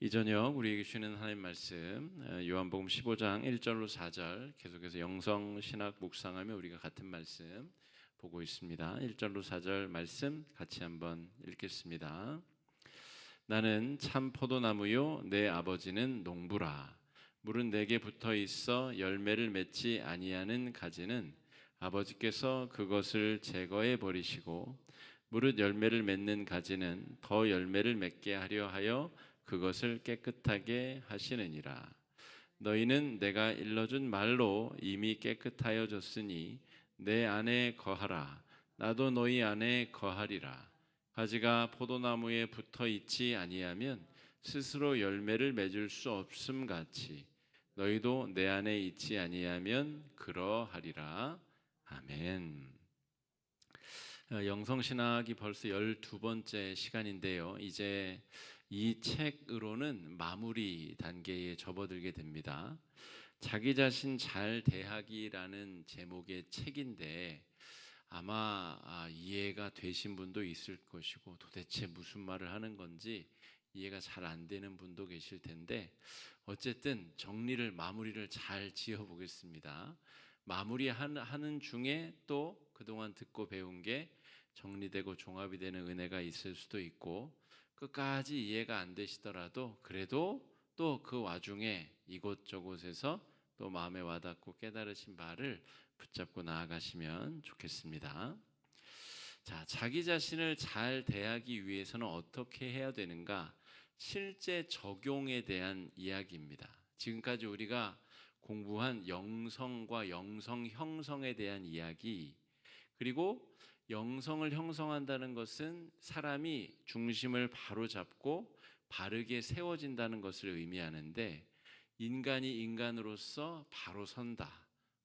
이 저녁 우리에게 주시는 하나님 말씀 요한복음 15장 1절로 4절 계속해서 영성신학 묵상하며 우리가 같은 말씀 보고 있습니다. 1절로 4절 말씀 같이 한번 읽겠습니다. 나는 참 포도나무요 내 아버지는 농부라. 물은 내게 붙어 있어 열매를 맺지 아니하는 가지는 아버지께서 그것을 제거해 버리시고 무릇 열매를 맺는 가지는 더 열매를 맺게 하려 하여 그것을 깨끗하게 하시느니라. 너희는 내가 일러준 말로 이미 깨끗하여졌으니 내 안에 거하라. 나도 너희 안에 거하리라. 가지가 포도나무에 붙어 있지 아니하면 스스로 열매를 맺을 수 없음 같이 너희도 내 안에 있지 아니하면 그러하리라. 아멘. 영성신학이 벌써 12번째 시간인데요. 이제 이 책으로는 마무리 단계에 접어들게 됩니다. 자기 자신 잘 대하기라는 제목의 책인데 아마 이해가 되신 분도 있을 것이고 도대체 무슨 말을 하는 건지 이해가 잘 안 되는 분도 계실 텐데 어쨌든 마무리를 잘 지어보겠습니다. 마무리하는 중에 또 그동안 듣고 배운 게 정리되고 종합이 되는 은혜가 있을 수도 있고 끝까지 이해가 안 되시더라도 그래도 또 그 와중에 이곳저곳에서 또 마음에 와닿고 깨달으신 바를 붙잡고 나아가시면 좋겠습니다. 자, 자기 자신을 잘 대하기 위해서는 어떻게 해야 되는가? 실제 적용에 대한 이야기입니다. 지금까지 우리가 공부한 영성과 영성 형성에 대한 이야기, 그리고 영성을 형성한다는 것은 사람이 중심을 바로 잡고 바르게 세워진다는 것을 의미하는데 인간이 인간으로서 바로 선다.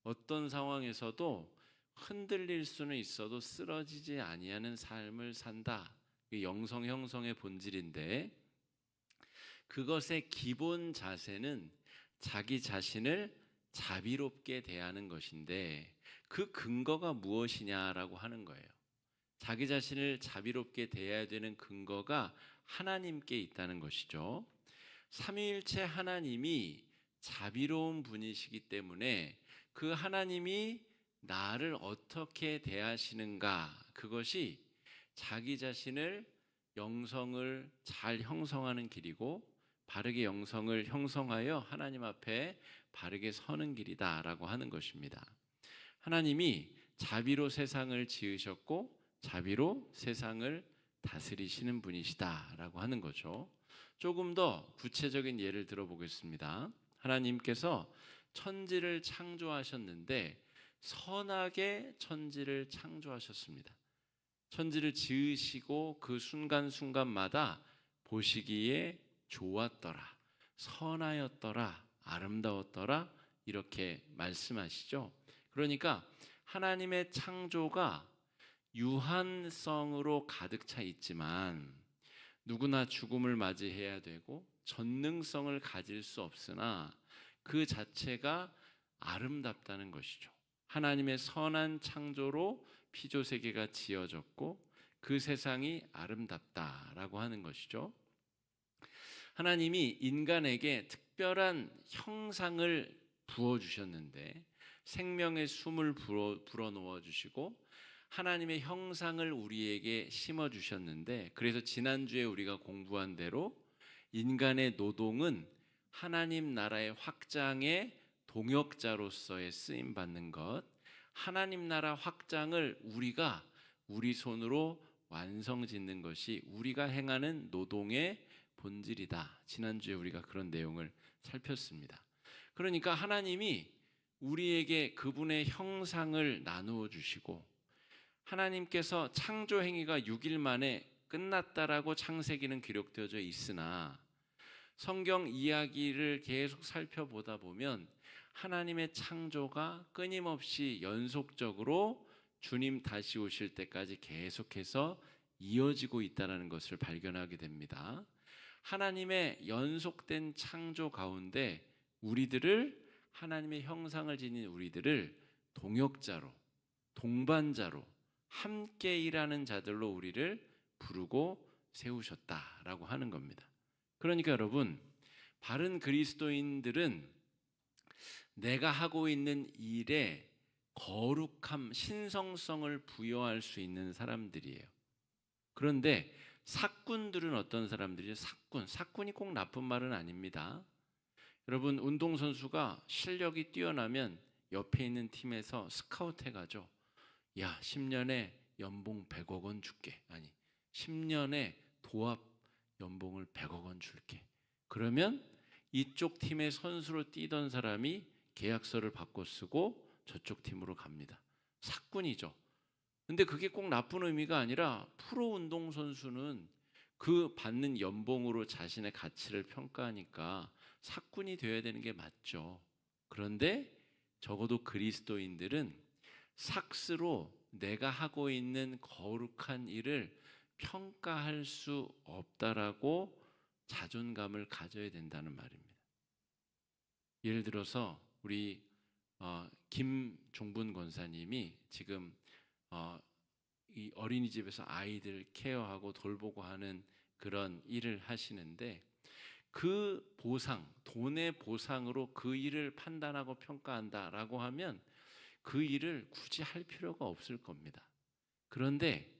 어떤 상황에서도 흔들릴 수는 있어도 쓰러지지 아니하는 삶을 산다. 이게 영성 형성의 본질인데 그것의 기본 자세는 자기 자신을 자비롭게 대하는 것인데 그 근거가 무엇이냐라고 하는 거예요. 자기 자신을 자비롭게 대해야 되는 근거가 하나님께 있다는 것이죠. 삼위일체 하나님이 자비로운 분이시기 때문에 그 하나님이 나를 어떻게 대하시는가, 그것이 자기 자신을 영성을 잘 형성하는 길이고 바르게 영성을 형성하여 하나님 앞에 바르게 서는 길이다라고 하는 것입니다. 하나님이 자비로 세상을 지으셨고 자비로 세상을 다스리시는 분이시다라고 하는 거죠. 조금 더 구체적인 예를 들어보겠습니다. 하나님께서 천지를 창조하셨는데 선하게 천지를 창조하셨습니다. 천지를 지으시고 그 순간순간마다 보시기에 좋았더라, 선하였더라, 아름다웠더라 이렇게 말씀하시죠. 그러니까 하나님의 창조가 유한성으로 가득 차 있지만 누구나 죽음을 맞이해야 되고 전능성을 가질 수 없으나 그 자체가 아름답다는 것이죠. 하나님의 선한 창조로 피조세계가 지어졌고 그 세상이 아름답다라고 하는 것이죠. 하나님이 인간에게 특별한 형상을 부어주셨는데 생명의 숨을 불어넣어 주시고 하나님의 형상을 우리에게 심어주셨는데 그래서 지난주에 우리가 공부한 대로 인간의 노동은 하나님 나라의 확장의 동역자로서의 쓰임받는 것, 하나님 나라 확장을 우리가 우리 손으로 완성짓는 것이 우리가 행하는 노동의 본질이다. 지난주에 우리가 그런 내용을 살폈습니다. 그러니까 하나님이 우리에게 그분의 형상을 나누어 주시고 하나님께서 창조 행위가 6일 만에 끝났다라고 창세기는 기록되어져 있으나 성경 이야기를 계속 살펴보다 보면 하나님의 창조가 끊임없이 연속적으로 주님 다시 오실 때까지 계속해서 이어지고 있다는 것을 발견하게 됩니다. 하나님의 연속된 창조 가운데 하나님의 형상을 지닌 우리들을 동역자로, 동반자로, 함께 일하는 자들로 우리를 부르고 세우셨다라고 하는 겁니다. 그러니까 여러분, 바른 그리스도인들은 내가 하고 있는 일에 거룩함, 신성성을 부여할 수 있는 사람들이에요. 그런데 사꾼들은 어떤 사람들이죠? 사꾼이 꼭 나쁜 말은 아닙니다. 여러분, 운동선수가 실력이 뛰어나면 옆에 있는 팀에서 스카우트 해가죠. 야, 10년에 연봉 100억 원 줄게. 아니, 10년에 도합 연봉을 100억 원 줄게. 그러면 이쪽 팀의 선수로 뛰던 사람이 계약서를 바꿔 쓰고 저쪽 팀으로 갑니다. 사꾼이죠. 근데 그게 꼭 나쁜 의미가 아니라 프로 운동선수는 그 받는 연봉으로 자신의 가치를 평가하니까 사꾼이 되어야 되는 게 맞죠. 그런데 적어도 그리스도인들은 삭스로 내가 하고 있는 거룩한 일을 평가할 수 없다라고 자존감을 가져야 된다는 말입니다. 예를 들어서 우리 김종분 권사님이 지금 이 어린이집에서 아이들 케어하고 돌보고 하는 그런 일을 하시는데, 그 보상, 돈의 보상으로 그 일을 판단하고 평가한다라고 하면 그 일을 굳이 할 필요가 없을 겁니다. 그런데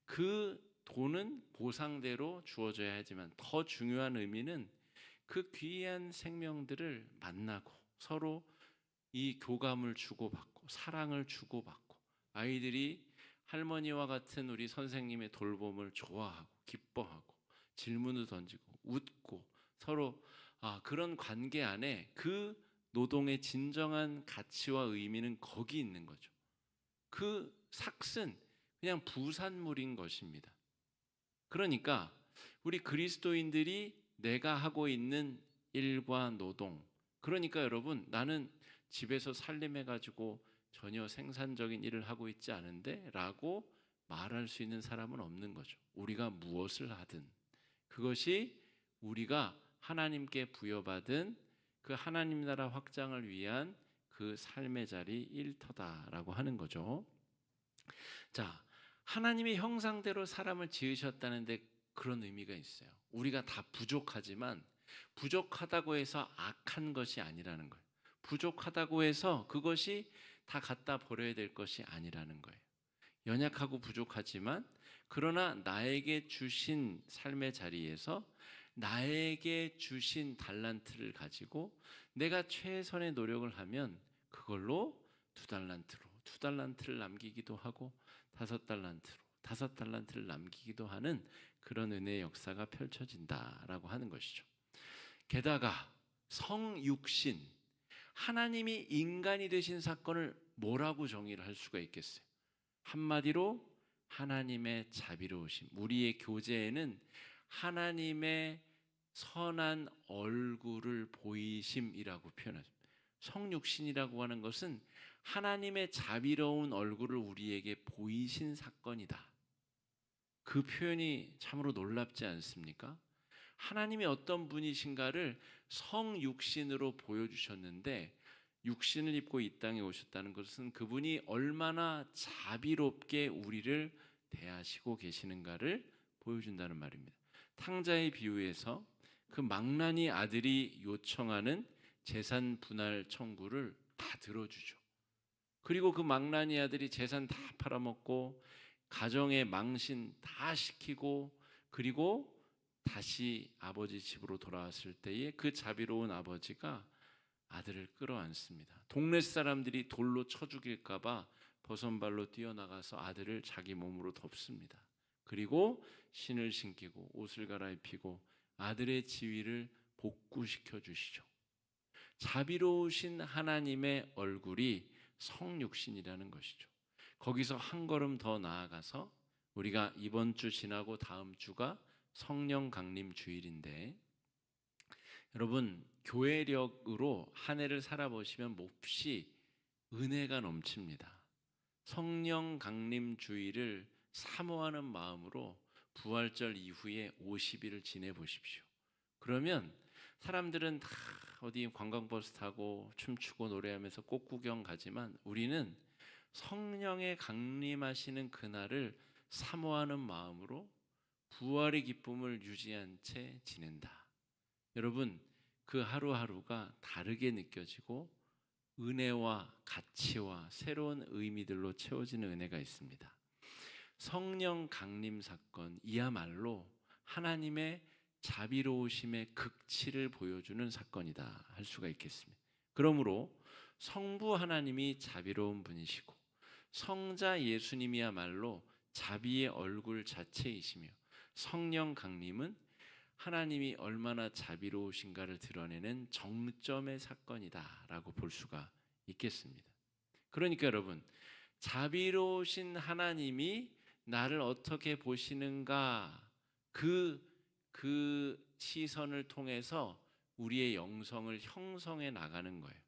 그 돈은 보상대로 주어져야 하지만 더 중요한 의미는 그 귀한 생명들을 만나고 서로 이 교감을 주고받고 사랑을 주고받고, 아이들이 할머니와 같은 우리 선생님의 돌봄을 좋아하고 기뻐하고 질문을 던지고 웃고 서로 그런 관계 안에 그 노동의 진정한 가치와 의미는 거기 있는 거죠. 그 삭은 그냥 부산물인 것입니다. 그러니까 우리 그리스도인들이 내가 하고 있는 일과 노동, 그러니까 여러분, 나는 집에서 살림해가지고 전혀 생산적인 일을 하고 있지 않은데 라고 말할 수 있는 사람은 없는 거죠. 우리가 무엇을 하든 그것이 우리가 하나님께 부여받은 그 하나님 나라 확장을 위한 그 삶의 자리 일터다라고 하는 거죠. 자, 하나님의 형상대로 사람을 지으셨다는데 그런 의미가 있어요. 우리가 다 부족하지만 부족하다고 해서 악한 것이 아니라는 거예요. 부족하다고 해서 그것이 다 갖다 버려야 될 것이 아니라는 거예요. 연약하고 부족하지만 그러나 나에게 주신 삶의 자리에서 나에게 주신 달란트를 가지고 내가 최선의 노력을 하면 그걸로 두 달란트를 남기기도 하고 5달란트를 남기기도 하는 그런 은혜의 역사가 펼쳐진다라고 하는 것이죠. 게다가 성육신, 하나님이 인간이 되신 사건을 뭐라고 정의를 할 수가 있겠어요? 한마디로 하나님의 자비로우심, 우리의 교재에는 하나님의 선한 얼굴을 보이심이라고 표현하죠. 성육신이라고 하는 것은 하나님의 자비로운 얼굴을 우리에게 보이신 사건이다. 그 표현이 참으로 놀랍지 않습니까? 하나님이 어떤 분이신가를 성육신으로 보여주셨는데, 육신을 입고 이 땅에 오셨다는 것은 그분이 얼마나 자비롭게 우리를 대하시고 계시는가를 보여준다는 말입니다. 탕자의 비유에서 그 망나니 아들이 요청하는 재산 분할 청구를 다 들어주죠. 그리고 그 망나니 아들이 재산 다 팔아먹고 가정의 망신 다 시키고 그리고 다시 아버지 집으로 돌아왔을 때에 그 자비로운 아버지가 아들을 끌어안습니다. 동네 사람들이 돌로 쳐 죽일까 봐 버선발로 뛰어나가서 아들을 자기 몸으로 덮습니다. 그리고 신을 신기고 옷을 갈아입히고 아들의 지위를 복구시켜 주시죠. 자비로우신 하나님의 얼굴이 성육신이라는 것이죠. 거기서 한 걸음 더 나아가서 우리가 이번 주 지나고 다음 주가 성령 강림 주일인데, 여러분 교회력으로 한 해를 살아보시면 몹시 은혜가 넘칩니다. 성령 강림 주일을 사모하는 마음으로 부활절 이후에 50일을 지내보십시오. 그러면 사람들은 다 어디 관광버스 타고 춤추고 노래하면서 꽃구경 가지만 우리는 성령의 강림하시는 그날을 사모하는 마음으로 부활의 기쁨을 유지한 채 지낸다. 여러분, 그 하루하루가 다르게 느껴지고 은혜와 가치와 새로운 의미들로 채워지는 은혜가 있습니다. 성령 강림 사건, 이야말로 하나님의 자비로우심의 극치를 보여주는 사건이다 할 수가 있겠습니다. 그러므로 성부 하나님이 자비로운 분이시고 성자 예수님이야말로 자비의 얼굴 자체이시며 성령 강림은 하나님이 얼마나 자비로우신가를 드러내는 정점의 사건이다라고 볼 수가 있겠습니다. 그러니까 여러분, 자비로우신 하나님이 나를 어떻게 보시는가, 그 시선을 통해서 우리의 영성을 형성해 나가는 거예요.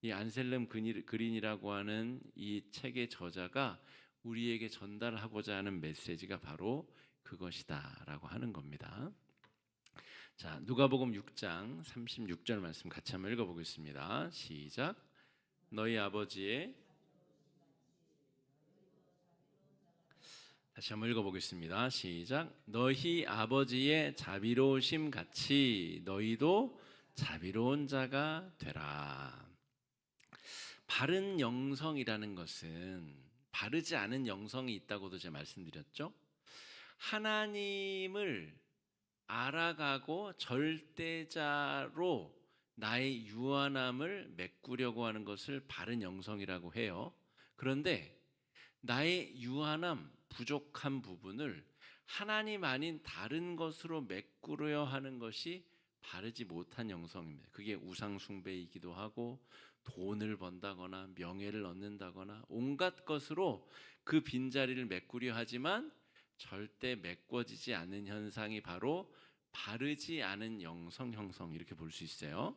이 안셀름 그린이라고 하는 이 책의 저자가 우리에게 전달하고자 하는 메시지가 바로 그것이다라고 하는 겁니다. 자, 누가복음 6장 36절 말씀 같이 한번 읽어보겠습니다. 시작. 너희 아버지의, 다시 한번 읽어보겠습니다. 시작. 너희 아버지의 자비로우심 같이 너희도 자비로운 자가 되라. 바른 영성이라는 것은 바르지 않은 영성이 있다고도 제가 말씀드렸죠. 하나님을 알아가고 절대자로 나의 유한함을 메꾸려고 하는 것을 바른 영성이라고 해요. 그런데 나의 유한함, 부족한 부분을 하나님 아닌 다른 것으로 메꾸려 하는 것이 바르지 못한 영성입니다. 그게 우상 숭배이기도 하고 돈을 번다거나 명예를 얻는다거나 온갖 것으로 그 빈자리를 메꾸려 하지만 절대 메꿔지지 않는 현상이 바로 바르지 않은 영성 형성, 이렇게 볼 수 있어요.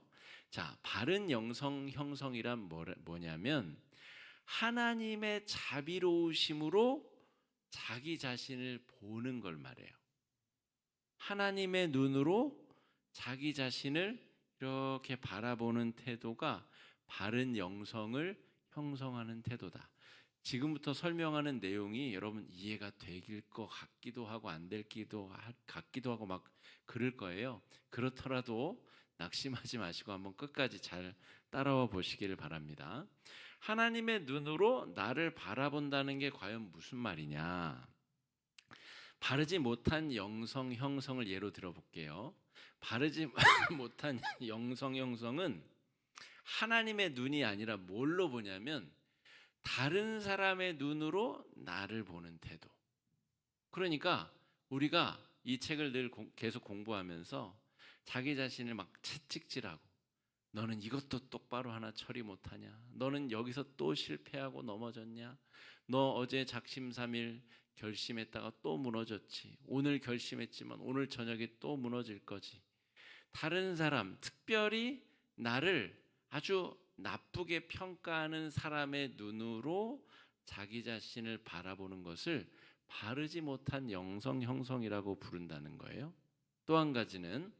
자, 바른 영성 형성이란 뭐냐면 하나님의 자비로우심으로 자기 자신을 보는 걸 말해요. 하나님의 눈으로 자기 자신을 이렇게 바라보는 태도가 바른 영성을 형성하는 태도다. 지금부터 설명하는 내용이 여러분 이해가 되길 것 같기도 하고 안 될 같기도 하고 막 그럴 거예요. 그렇더라도 낙심하지 마시고 한번 끝까지 잘 따라와 보시기를 바랍니다. 하나님의 눈으로 나를 바라본다는 게 과연 무슨 말이냐? 바르지 못한 영성 형성을 예로 들어볼게요. 바르지 못한 영성 형성은 하나님의 눈이 아니라 뭘로 보냐면 다른 사람의 눈으로 나를 보는 태도. 그러니까 우리가 이 책을 늘 계속 공부하면서 자기 자신을 막 채찍질하고 너는 이것도 똑바로 하나 처리 못하냐? 너는 여기서 또 실패하고 넘어졌냐? 너 어제 작심삼일 결심했다가 또 무너졌지. 오늘 결심했지만 오늘 저녁에 또 무너질 거지. 다른 사람, 특별히 나를 아주 나쁘게 평가하는 사람의 눈으로 자기 자신을 바라보는 것을 바르지 못한 영성 형성이라고 부른다는 거예요. 또 한 가지는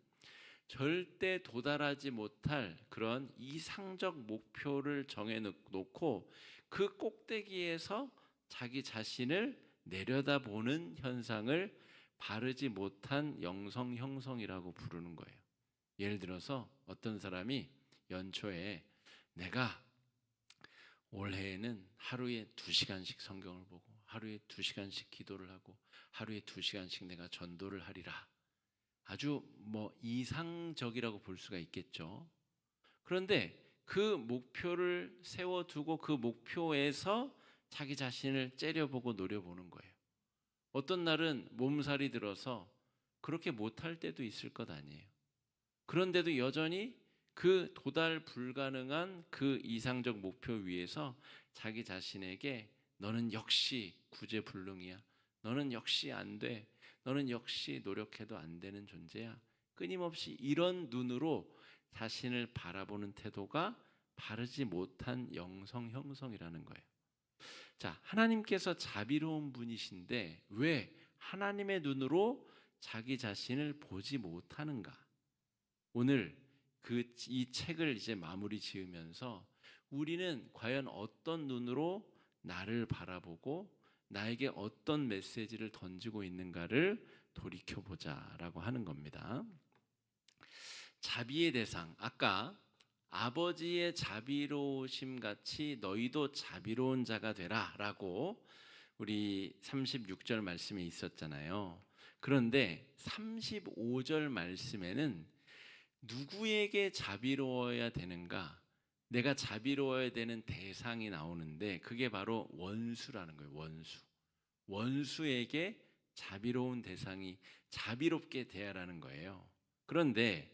절대 도달하지 못할 그런 이상적 목표를 정해놓고 그 꼭대기에서 자기 자신을 내려다보는 현상을 바르지 못한 영성 형성이라고 부르는 거예요. 예를 들어서 어떤 사람이 연초에 내가 올해에는 하루에 2시간씩 성경을 보고 하루에 2시간씩 기도를 하고 하루에 2시간씩 내가 전도를 하리라. 아주 이상적이라고 볼 수가 있겠죠. 그런데 그 목표를 세워두고 그 목표에서 자기 자신을 째려보고 노려보는 거예요. 어떤 날은 몸살이 들어서 그렇게 못할 때도 있을 것 아니에요. 그런데도 여전히 그 도달 불가능한 그 이상적 목표 위에서 자기 자신에게 너는 역시 구제불능이야. 너는 역시 안 돼. 너는 역시 노력해도 안 되는 존재야. 끊임없이 이런 눈으로 자신을 바라보는 태도가 바르지 못한 영성 형성이라는 거예요. 자, 하나님께서 자비로운 분이신데 왜 하나님의 눈으로 자기 자신을 보지 못하는가? 오늘 이 책을 이제 마무리 지으면서 우리는 과연 어떤 눈으로 나를 바라보고 나에게 어떤 메시지를 던지고 있는가를 돌이켜보자라고 하는 겁니다. 자비의 대상, 아까 아버지의 자비로우심 같이 너희도 자비로운 자가 되라라고 우리 36절 말씀에 있었잖아요. 그런데 35절 말씀에는 누구에게 자비로워야 되는가? 내가 자비로워야 되는 대상이 나오는데 그게 바로 원수라는 거예요. 원수. 원수에게 자비로운 대상이 자비롭게 대하라는 거예요. 그런데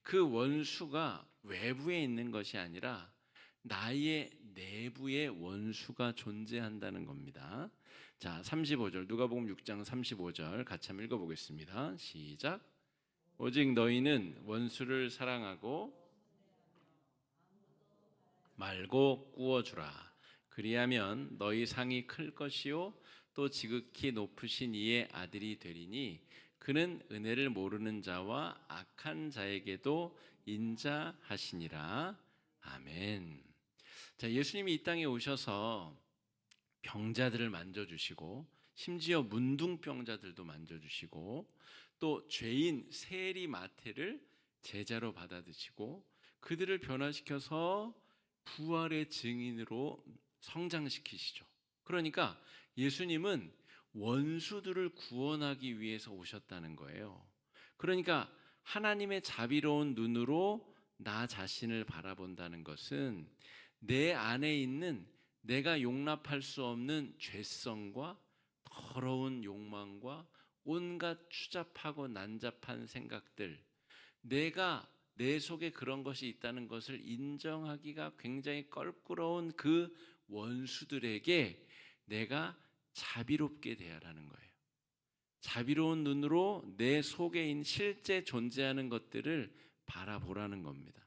그 원수가 외부에 있는 것이 아니라 나의 내부에 원수가 존재한다는 겁니다. 자, 35절 누가복음 6장 35절 같이 한번 읽어보겠습니다. 시작. 오직 너희는 원수를 사랑하고 말고 꾸어주라. 그리하면 너희 상이 클 것이요 또 지극히 높으신 이의 아들이 되리니 그는 은혜를 모르는 자와 악한 자에게도 인자하시니라. 아멘. 자, 예수님이 이 땅에 오셔서 병자들을 만져주시고 심지어 문둥병자들도 만져주시고 또 죄인 세리 마태를 제자로 받아드시고 그들을 변화시켜서 부활의 증인으로 성장시키시죠. 그러니까 예수님은 원수들을 구원하기 위해서 오셨다는 거예요. 그러니까 하나님의 자비로운 눈으로 나 자신을 바라본다는 것은 내 안에 있는 내가 용납할 수 없는 죄성과 더러운 욕망과 온갖 추잡하고 난잡한 생각들, 내가 내 속에 그런 것이 있다는 것을 인정하기가 굉장히 껄끄러운 그 원수들에게 내가 자비롭게 대하라는 거예요. 자비로운 눈으로 내 속에 있는 실제 존재하는 것들을 바라보라는 겁니다.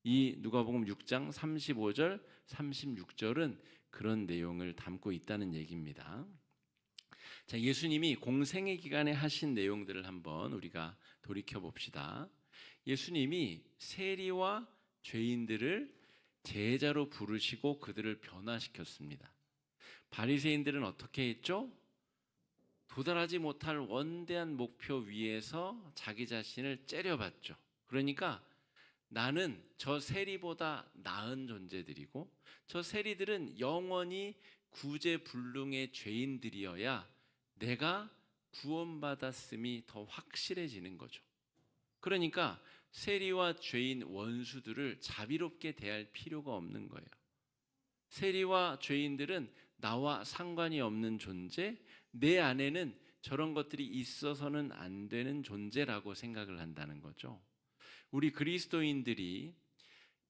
이 누가복음 6장 35절, 36절은 그런 내용을 담고 있다는 얘기입니다. 자, 예수님이 공생의 기간에 하신 내용들을 한번 우리가 돌이켜 봅시다. 예수님이 세리와 죄인들을 제자로 부르시고 그들을 변화시켰습니다. 바리새인들은 어떻게 했죠? 도달하지 못할 원대한 목표 위에서 자기 자신을 째려봤죠. 그러니까 나는 저 세리보다 나은 존재들이고 저 세리들은 영원히 구제불능의 죄인들이어야 내가 구원받았음이 더 확실해지는 거죠. 그러니까 세리와 죄인 원수들을 자비롭게 대할 필요가 없는 거예요. 세리와 죄인들은 나와 상관이 없는 존재, 내 안에는 저런 것들이 있어서는 안 되는 존재라고 생각을 한다는 거죠. 우리 그리스도인들이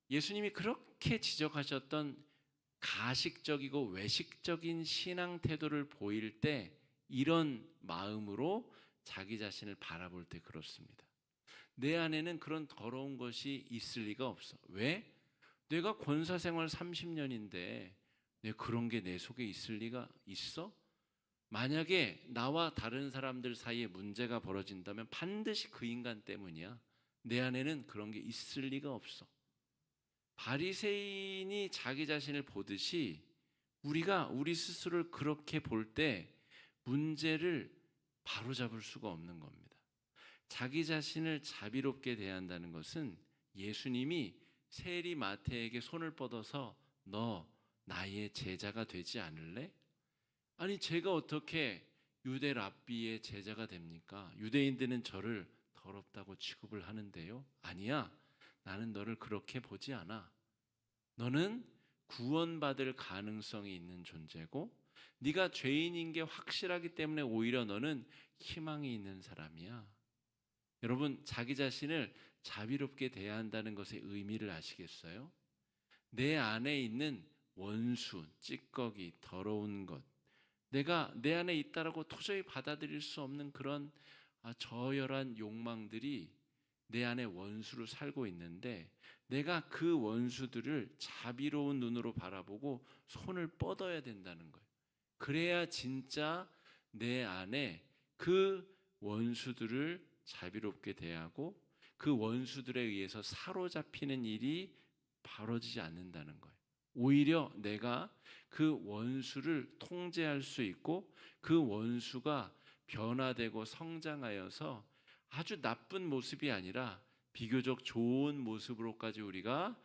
예수님이 그렇게 지적하셨던 가식적이고 외식적인 신앙 태도를 보일 때 이런 마음으로 자기 자신을 바라볼 때 그렇습니다. 내 안에는 그런 더러운 것이 있을 리가 없어. 왜? 내가 권사 생활 30년인데 내 그런 게 내 속에 있을 리가 있어? 만약에 나와 다른 사람들 사이에 문제가 벌어진다면 반드시 그 인간 때문이야. 내 안에는 그런 게 있을 리가 없어. 바리새인이 자기 자신을 보듯이 우리가 우리 스스로를 그렇게 볼 때 문제를 바로잡을 수가 없는 겁니다. 자기 자신을 자비롭게 대한다는 것은 예수님이 세리 마태에게 손을 뻗어서 너 나의 제자가 되지 않을래? 아니 제가 어떻게 유대 랍비의 제자가 됩니까? 유대인들은 저를 더럽다고 취급을 하는데요. 아니야. 나는 너를 그렇게 보지 않아. 너는 구원받을 가능성이 있는 존재고 네가 죄인인 게 확실하기 때문에 오히려 너는 희망이 있는 사람이야. 여러분 자기 자신을 자비롭게 대해야 한다는 것의 의미를 아시겠어요? 내 안에 있는 원수, 찌꺼기, 더러운 것 내가 내 안에 있다라고 도저히 받아들일 수 없는 그런 저열한 욕망들이 내 안에 원수로 살고 있는데 내가 그 원수들을 자비로운 눈으로 바라보고 손을 뻗어야 된다는 거예요. 그래야 진짜 내 안에 그 원수들을 자비롭게 대하고 그 원수들에 의해서 사로잡히는 일이 벌어지지 않는다는 거예요. 오히려 내가 그 원수를 통제할 수 있고 그 원수가 변화되고 성장하여서 아주 나쁜 모습이 아니라 비교적 좋은 모습으로까지 우리가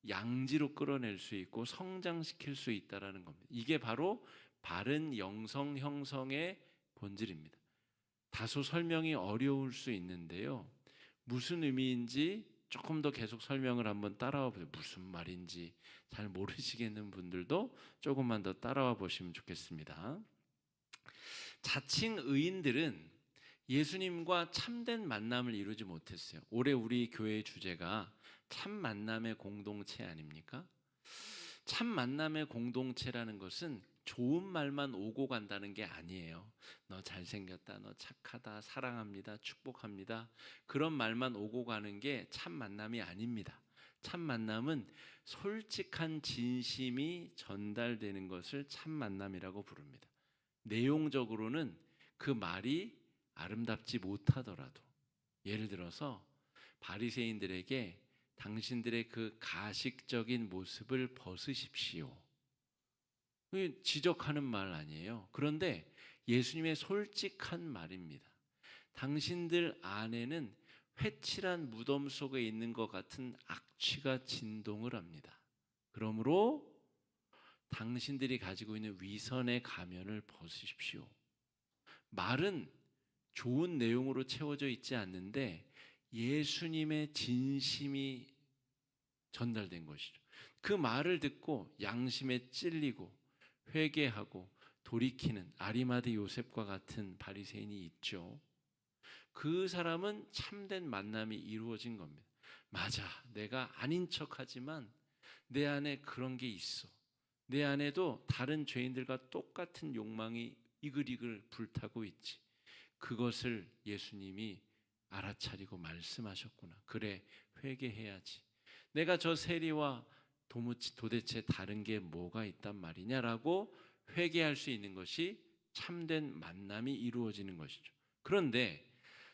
양지로 끌어낼 수 있고 성장시킬 수 있다라는 겁니다. 이게 바로 바른 영성 형성의 본질입니다. 다소 설명이 어려울 수 있는데요. 무슨 의미인지 조금 더 계속 설명을 한번 따라와 보세요. 무슨 말인지 잘 모르시겠는 분들도 조금만 더 따라와 보시면 좋겠습니다. 자칭 의인들은 예수님과 참된 만남을 이루지 못했어요. 올해 우리 교회의 주제가 참 만남의 공동체 아닙니까? 참 만남의 공동체라는 것은 좋은 말만 오고 간다는 게 아니에요. 너 잘생겼다, 너 착하다, 사랑합니다, 축복합니다. 그런 말만 오고 가는 게 참 만남이 아닙니다. 참 만남은 솔직한 진심이 전달되는 것을 참 만남이라고 부릅니다. 내용적으로는 그 말이 아름답지 못하더라도, 예를 들어서 바리새인들에게 당신들의 그 가식적인 모습을 벗으십시오, 지적하는 말 아니에요. 그런데 예수님의 솔직한 말입니다. 당신들 안에는 회칠한 무덤 속에 있는 것 같은 악취가 진동을 합니다. 그러므로 당신들이 가지고 있는 위선의 가면을 벗으십시오. 말은 좋은 내용으로 채워져 있지 않는데 예수님의 진심이 전달된 것이죠. 그 말을 듣고 양심에 찔리고 회개하고 돌이키는 아리마대 요셉과 같은 바리새인이 있죠. 그 사람은 참된 만남이 이루어진 겁니다. 맞아, 내가 아닌 척하지만 내 안에 그런 게 있어. 내 안에도 다른 죄인들과 똑같은 욕망이 이글이글 불타고 있지. 그것을 예수님이 알아차리고 말씀하셨구나. 그래, 회개해야지. 내가 저 세리와 도대체 다른 게 뭐가 있단 말이냐라고 회개할 수 있는 것이 참된 만남이 이루어지는 것이죠. 그런데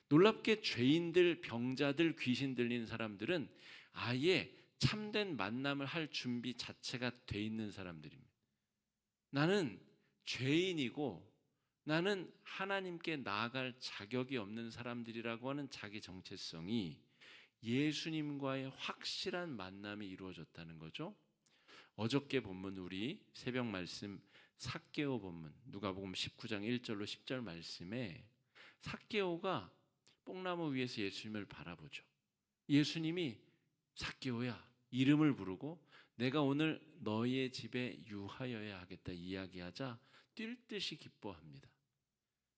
놀랍게 죄인들, 병자들, 귀신 들린 사람들은 아예 참된 만남을 할 준비 자체가 돼 있는 사람들입니다. 나는 죄인이고 나는 하나님께 나아갈 자격이 없는 사람들이라고 하는 자기 정체성이 예수님과의 확실한 만남이 이루어졌다는 거죠. 어저께 본문 우리 새벽 말씀 삭개오 본문 누가복음 19장 1절로 10절 말씀에 삭개오가 뽕나무 위에서 예수님을 바라보죠. 예수님이 삭개오야 이름을 부르고 내가 오늘 너희의 집에 유하여야 하겠다 이야기하자 뛸 듯이 기뻐합니다.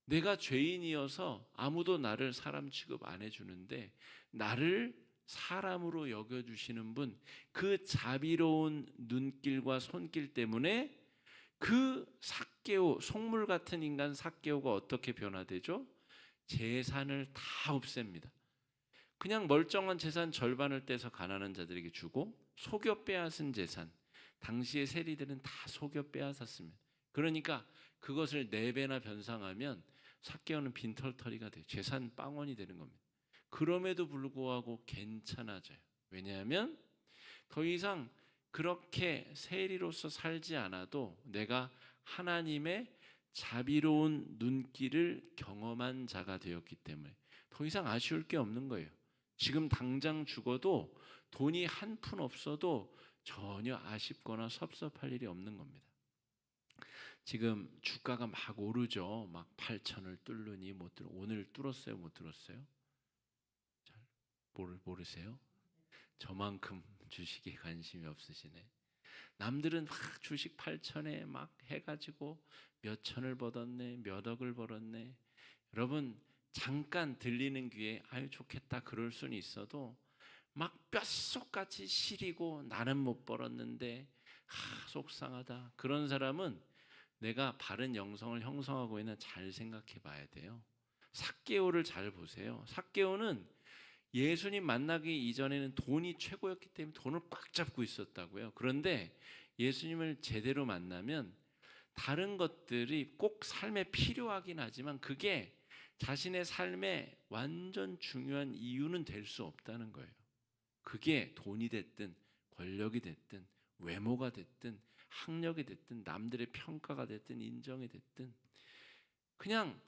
내가 죄인이어서 아무도 나를 사람 취급 안 해주는데 나를 사람으로 여겨주시는 분, 그 자비로운 눈길과 손길 때문에 그 삭개오, 속물 같은 인간 삭개오가 어떻게 변화되죠? 재산을 다 없앱니다. 그냥 멀쩡한 재산 절반을 떼서 가난한 자들에게 주고 속여 빼앗은 재산, 당시의 세리들은 다 속여 빼앗았습니다. 그러니까 그것을 4배나 변상하면 삭개오는 빈털터리가 돼요. 재산 빵원이 되는 겁니다. 그럼에도 불구하고 괜찮아져요. 왜냐하면 더 이상 그렇게 세리로서 살지 않아도 내가 하나님의 자비로운 눈길을 경험한 자가 되었기 때문에 더 이상 아쉬울 게 없는 거예요. 지금 당장 죽어도 돈이 한 푼 없어도 전혀 아쉽거나 섭섭할 일이 없는 겁니다. 지금 주가가 막 오르죠. 막 8천을 뚫느니 못 뚫어. 오늘 뚫었어요, 못 뚫었어요? 잘 모르세요? 저만큼 주식에 관심이 없으시네. 남들은 막 주식 8천에 막 해가지고 몇 천을 벌었네, 몇 억을 벌었네. 여러분 잠깐 들리는 귀에 아유 좋겠다 그럴 수는 있어도 막 뼛속같이 시리고 나는 못 벌었는데 속상하다. 그런 사람은 내가 바른 영성을 형성하고 있는 잘 생각해 봐야 돼요. 삭개오를 잘 보세요. 삭개오는 예수님 만나기 이전에는 돈이 최고였기 때문에 돈을 꽉 잡고 있었다고요. 그런데 예수님을 제대로 만나면 다른 것들이 꼭 삶에 필요하긴 하지만 그게 자신의 삶에 완전 중요한 이유는 될 수 없다는 거예요. 그게 돈이 됐든 권력이 됐든 외모가 됐든 학력이 됐든 남들의 평가가 됐든 인정이 됐든 그냥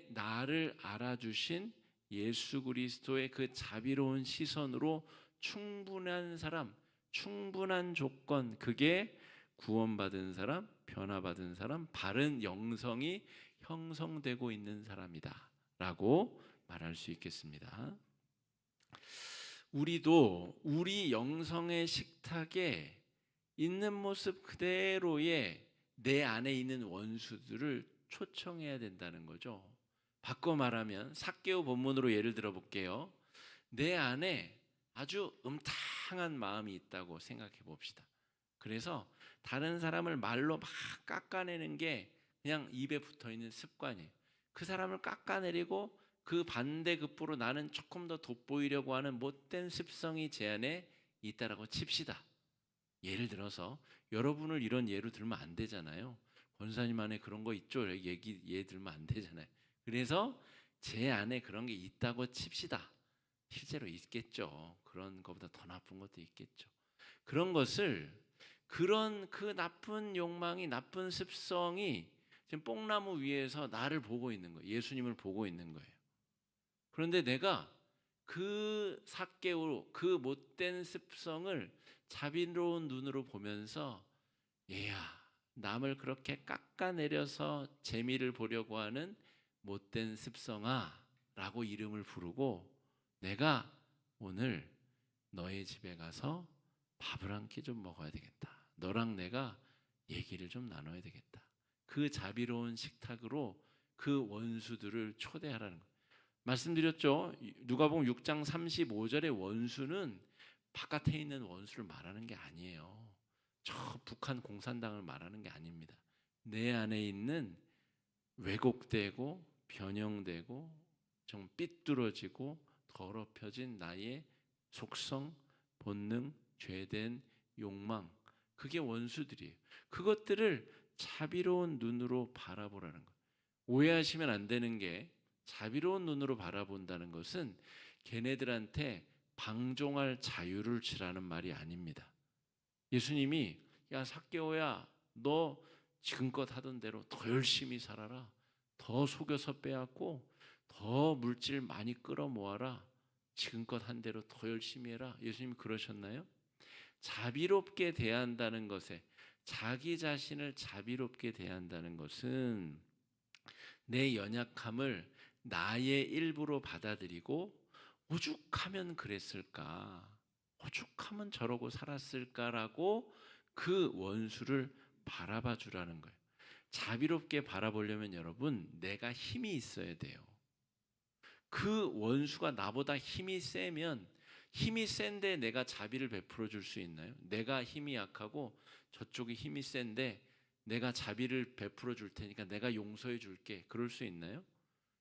나를 알아주신 예수 그리스도의 그 자비로운 시선으로 충분한 사람, 충분한 조건, 그게 구원받은 사람, 변화받은 사람, 바른 영성이 형성되고 있는 사람이다 라고 말할 수 있겠습니다. 우리도 우리 영성의 식탁에 있는 모습 그대로의 내 안에 있는 원수들을 초청해야 된다는 거죠. 바꿔 말하면 삭개오 본문으로 예를 들어 볼게요. 내 안에 아주 음탕한 마음이 있다고 생각해 봅시다. 그래서 다른 사람을 말로 막 깎아내는 게 그냥 입에 붙어 있는 습관이에요. 그 사람을 깎아내리고 그 반대급부로 나는 조금 더 돋보이려고 하는 못된 습성이 제 안에 있다라고 칩시다. 예를 들어서 여러분을 이런 예로 들면 안 되잖아요. 권사님 안에 그런 거 있죠? 예 들면 안 되잖아요. 그래서 제 안에 그런 게 있다고 칩시다. 실제로 있겠죠. 그런 것보다 더 나쁜 것도 있겠죠. 그런 것을 그런 그 나쁜 욕망이, 나쁜 습성이 지금 뽕나무 위에서 나를 보고 있는 거예요. 예수님을 보고 있는 거예요. 그런데 내가 그 삭개오, 그 못된 습성을 자비로운 눈으로 보면서 얘야, 남을 그렇게 깎아내려서 재미를 보려고 하는 못된 습성아 라고 이름을 부르고 내가 오늘 너의 집에 가서 밥을 한 끼 좀 먹어야 되겠다. 너랑 내가 얘기를 좀 나눠야 되겠다. 그 자비로운 식탁으로 그 원수들을 초대하라는 거예요. 말씀드렸죠. 누가복음 6장 35절의 원수는 바깥에 있는 원수를 말하는 게 아니에요. 저 북한 공산당을 말하는 게 아닙니다. 내 안에 있는 왜곡되고 변형되고 좀 삐뚤어지고 더럽혀진 나의 속성, 본능, 죄된 욕망, 그게 원수들이에요. 그것들을 자비로운 눈으로 바라보라는 거예요. 오해하시면 안 되는 게 자비로운 눈으로 바라본다는 것은 걔네들한테 방종할 자유를 주라는 말이 아닙니다. 예수님이 야 삭개오야, 너 지금껏 하던 대로 더 열심히 살아라. 더 속여서 빼앗고 더 물질 많이 끌어모아라. 지금껏 한 대로 더 열심히 해라. 예수님이 그러셨나요? 자비롭게 대한다는 것에, 자기 자신을 자비롭게 대한다는 것은 내 연약함을 나의 일부로 받아들이고 오죽하면 그랬을까, 오죽하면 저러고 살았을까라고 그 원수를 바라봐 주라는 거예요. 자비롭게 바라보려면 여러분, 내가 힘이 있어야 돼요. 그 원수가 나보다 힘이 세면, 힘이 센데 내가 자비를 베풀어 줄 수 있나요? 내가 힘이 약하고 저쪽이 힘이 센데 내가 자비를 베풀어 줄 테니까 내가 용서해 줄게, 그럴 수 있나요?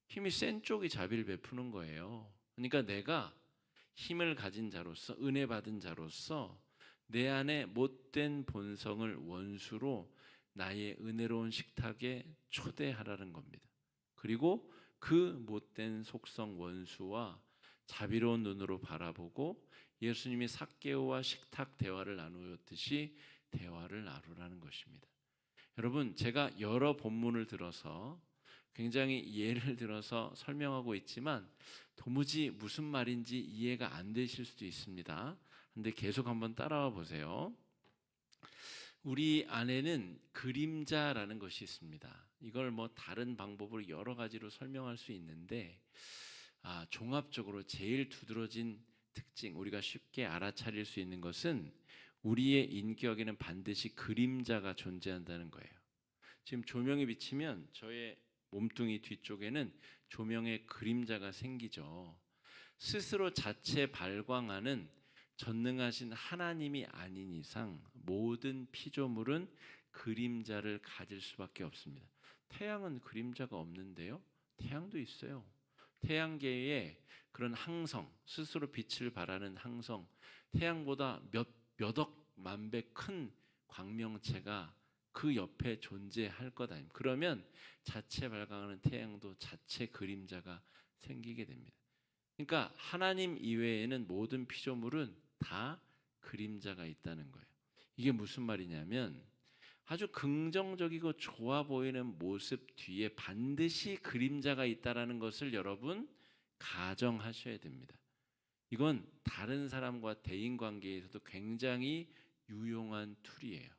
힘이 센 쪽이 자비를 베푸는 거예요. 그러니까 내가 힘을 가진 자로서, 은혜 받은 자로서 내 안에 못된 본성을 원수로 나의 은혜로운 식탁에 초대하라는 겁니다. 그리고 그 못된 속성 원수와 자비로운 눈으로 바라보고 예수님이 삭개오와 식탁 대화를 나누었듯이 대화를 나누라는 것입니다. 여러분, 제가 여러 본문을 들어서 굉장히 예를 들어서 설명하고 있지만 도무지 무슨 말인지 이해가 안 되실 수도 있습니다. 근데 계속 한번 따라와 보세요. 우리 안에는 그림자라는 것이 있습니다. 이걸 뭐 다른 방법으로 여러 가지로 설명할 수 있는데 종합적으로 제일 두드러진 특징, 우리가 쉽게 알아차릴 수 있는 것은 우리의 인격에는 반드시 그림자가 존재한다는 거예요. 지금 조명이 비치면 저의 몸뚱이 뒤쪽에는 조명의 그림자가 생기죠. 스스로 자체 발광하는 전능하신 하나님이 아닌 이상 모든 피조물은 그림자를 가질 수밖에 없습니다. 태양은 그림자가 없는데요. 태양도 있어요. 태양계에 그런 항성, 스스로 빛을 발하는 항성, 태양보다 몇억 만배 큰 광명체가 그 옆에 존재할 것 아닙니까? 그러면 자체 발광하는 태양도 자체 그림자가 생기게 됩니다. 그러니까 하나님 이외에는 모든 피조물은 다 그림자가 있다는 거예요. 이게 무슨 말이냐면 아주 긍정적이고 좋아 보이는 모습 뒤에 반드시 그림자가 있다는 것을 여러분 가정하셔야 됩니다. 이건 다른 사람과 대인 관계에서도 굉장히 유용한 툴이에요.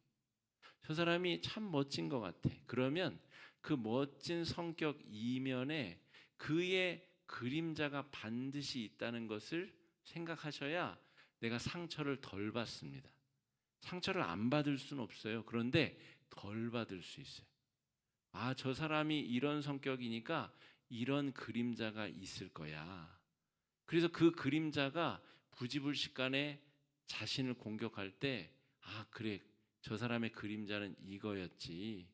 저 사람이 참 멋진 것 같아. 그러면 그 멋진 성격 이면에 그의 그림자가 반드시 있다는 것을 생각하셔야 내가 상처를 덜 받습니다. 상처를 안 받을 수는 없어요. 그런데 덜 받을 수 있어요. 아, 저 사람이 이런 성격이니까 이런 그림자가 있을 거야. 그래서 그 그림자가 부지불식간에 자신을 공격할 때, 아, 그래, 저 사람의 그림자는 이거였지.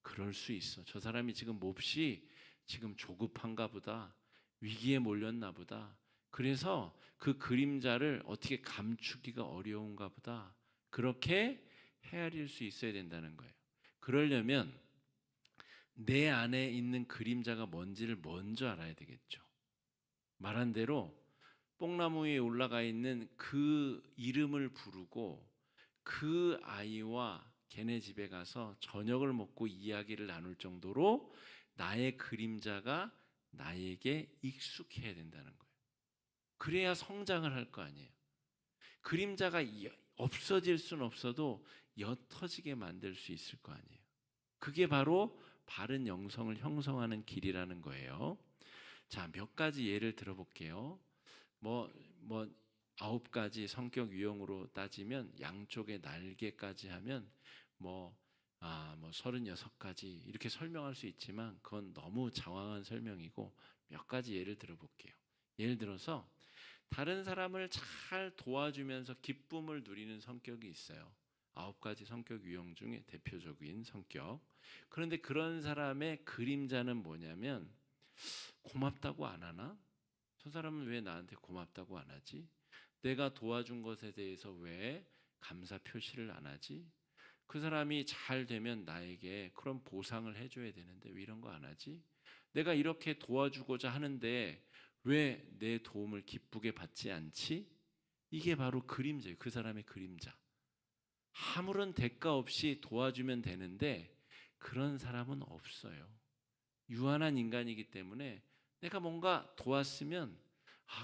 그럴 수 있어. 저 사람이 지금 몹시 지금 조급한가 보다. 위기에 몰렸나 보다. 그래서 그 그림자를 어떻게 감추기가 어려운가 보다. 그렇게 헤아릴 수 있어야 된다는 거예요. 그러려면 내 안에 있는 그림자가 뭔지를 먼저 알아야 되겠죠. 말한 대로 뽕나무 위에 올라가 있는 그 이름을 부르고 그 아이와 걔네 집에 가서 저녁을 먹고 이야기를 나눌 정도로 나의 그림자가 나에게 익숙해야 된다는 거예요. 그래야 성장을 할 거 아니에요. 그림자가 없어질 수는 없어도 옅어지게 만들 수 있을 거 아니에요. 그게 바로 바른 영성을 형성하는 길이라는 거예요. 자, 몇 가지 예를 들어볼게요. 뭐 9가지 성격 유형으로 따지면 양쪽의 날개까지 하면 뭐 36가지 이렇게 설명할 수 있지만 그건 너무 장황한 설명이고 몇 가지 예를 들어볼게요. 예를 들어서 다른 사람을 잘 도와주면서 기쁨을 누리는 성격이 있어요. 9가지 성격 유형 중에 대표적인 성격. 그런데 그런 사람의 그림자는 뭐냐면 고맙다고 안 하나? 저 사람은 왜 나한테 고맙다고 안 하지? 내가 도와준 것에 대해서 왜 감사 표시를 안 하지? 그 사람이 잘 되면 나에게 그런 보상을 해줘야 되는데 왜 이런 거 안 하지? 내가 이렇게 도와주고자 하는데 왜 내 도움을 기쁘게 받지 않지? 이게 바로 그림자예요. 그 사람의 그림자. 아무런 대가 없이 도와주면 되는데 그런 사람은 없어요. 유한한 인간이기 때문에 내가 뭔가 도왔으면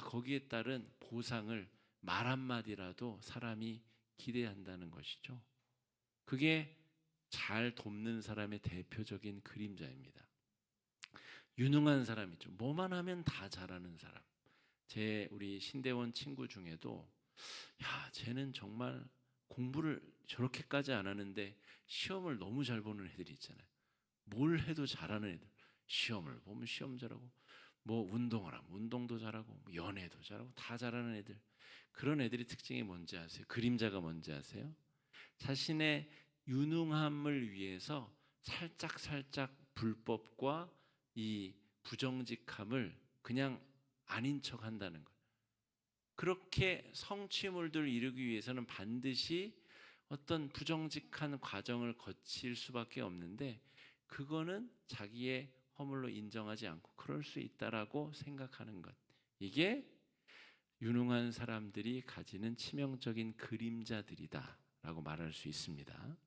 거기에 따른 보상을 말 한마디라도 사람이 기대한다는 것이죠. 그게 잘 돕는 사람의 대표적인 그림자입니다. 유능한 사람이죠. 뭐만 하면 다 잘하는 사람. 우리 신대원 친구 중에도 쟤는 정말 공부를 저렇게까지 안 하는데 시험을 너무 잘 보는 애들이 있잖아요. 뭘 해도 잘하는 애들. 시험을 보면 시험 잘하고 운동을 하면 운동도 잘하고 연애도 잘하고 다 잘하는 애들. 그런 애들이 특징이 뭔지 아세요? 그림자가 뭔지 아세요? 자신의 유능함을 위해서 살짝 불법과 이 부정직함을 그냥 아닌 척 한다는 거예요. 그렇게 성취물들을 이루기 위해서는 반드시 어떤 부정직한 과정을 거칠 수밖에 없는데 그거는 자기의 허물로 인정하지 않고 그럴 수 있다라고 생각하는 것. 이게 유능한 사람들이 가지는 치명적인 그림자들이다라고 말할 수 있습니다.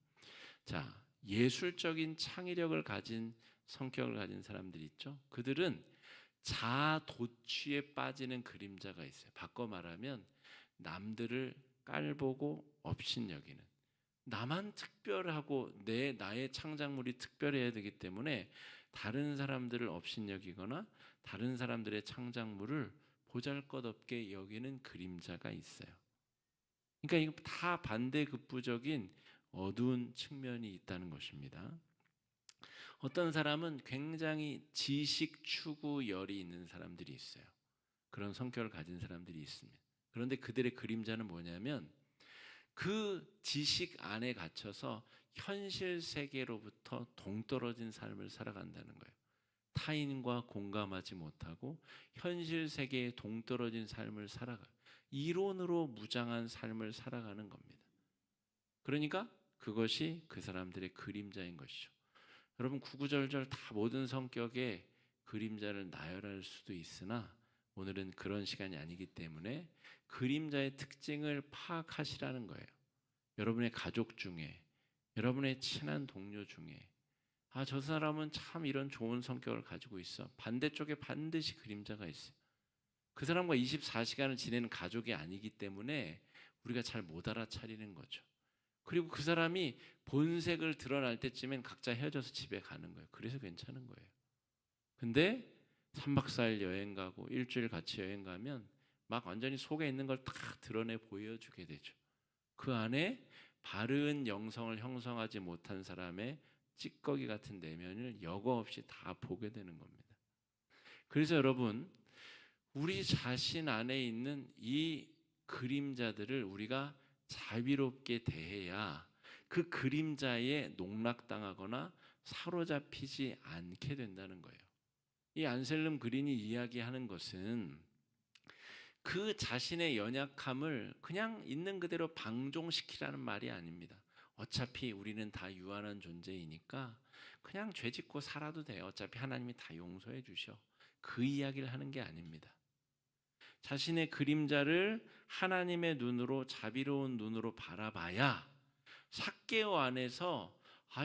자, 예술적인 창의력을 가진 성격을 가진 사람들이 있죠. 그들은 자도취에 빠지는 그림자가 있어요. 바꿔 말하면 남들을 깔보고 업신여기는, 나만 특별하고 나의 창작물이 특별해야 되기 때문에 다른 사람들을 업신여기거나 다른 사람들의 창작물을 보잘것없게 여기는 그림자가 있어요. 그러니까 이거 다 반대급부적인 어두운 측면이 있다는 것입니다. 어떤 사람은 굉장히 지식 추구 열이 있는 사람들이 있어요. 그런 성격을 가진 사람들이 있습니다. 그런데 그들의 그림자는 뭐냐면 그 지식 안에 gat혀서 현실 세계로부터 동떨어진 삶을 살아간다는 거예요. 타인과 공감하지 못하고 현실 세계에 동떨어진 삶을 살아가요. 이론으로 무장한 삶을 살아가는 겁니다. 그러니까 그것이 그 사람들의 그림자인 것이죠. 여러분 구구절절 다 모든 성격의 그림자를 나열할 수도 있으나 오늘은 그런 시간이 아니기 때문에 그림자의 특징을 파악하시라는 거예요. 여러분의 가족 중에, 여러분의 친한 동료 중에 저 사람은 참 이런 좋은 성격을 가지고 있어. 반대쪽에 반드시 그림자가 있어요. 그 사람과 24시간을 지내는 가족이 아니기 때문에 우리가 잘 못 알아차리는 거죠. 그리고 그 사람이 본색을 드러날 때쯤엔 각자 헤어져서 집에 가는 거예요. 그래서 괜찮은 거예요. 근데 3박 4일 여행 가고 일주일 같이 여행 가면 막 완전히 속에 있는 걸 다 드러내 보여주게 되죠. 그 안에 바른 영성을 형성하지 못한 사람의 찌꺼기 같은 내면을 여과 없이 다 보게 되는 겁니다. 그래서 여러분, 우리 자신 안에 있는 이 그림자들을 우리가 자비롭게 대해야 그 그림자에 농락당하거나 사로잡히지 않게 된다는 거예요. 이 안셀름 그린이 이야기하는 것은 그 자신의 연약함을 그냥 있는 그대로 방종시키라는 말이 아닙니다. 어차피 우리는 다 유한한 존재이니까 그냥 죄 짓고 살아도 돼요. 어차피 하나님이 다 용서해 주셔. 그 이야기를 하는 게 아닙니다. 자신의 그림자를 하나님의 눈으로, 자비로운 눈으로 바라봐야 삭개오 안에서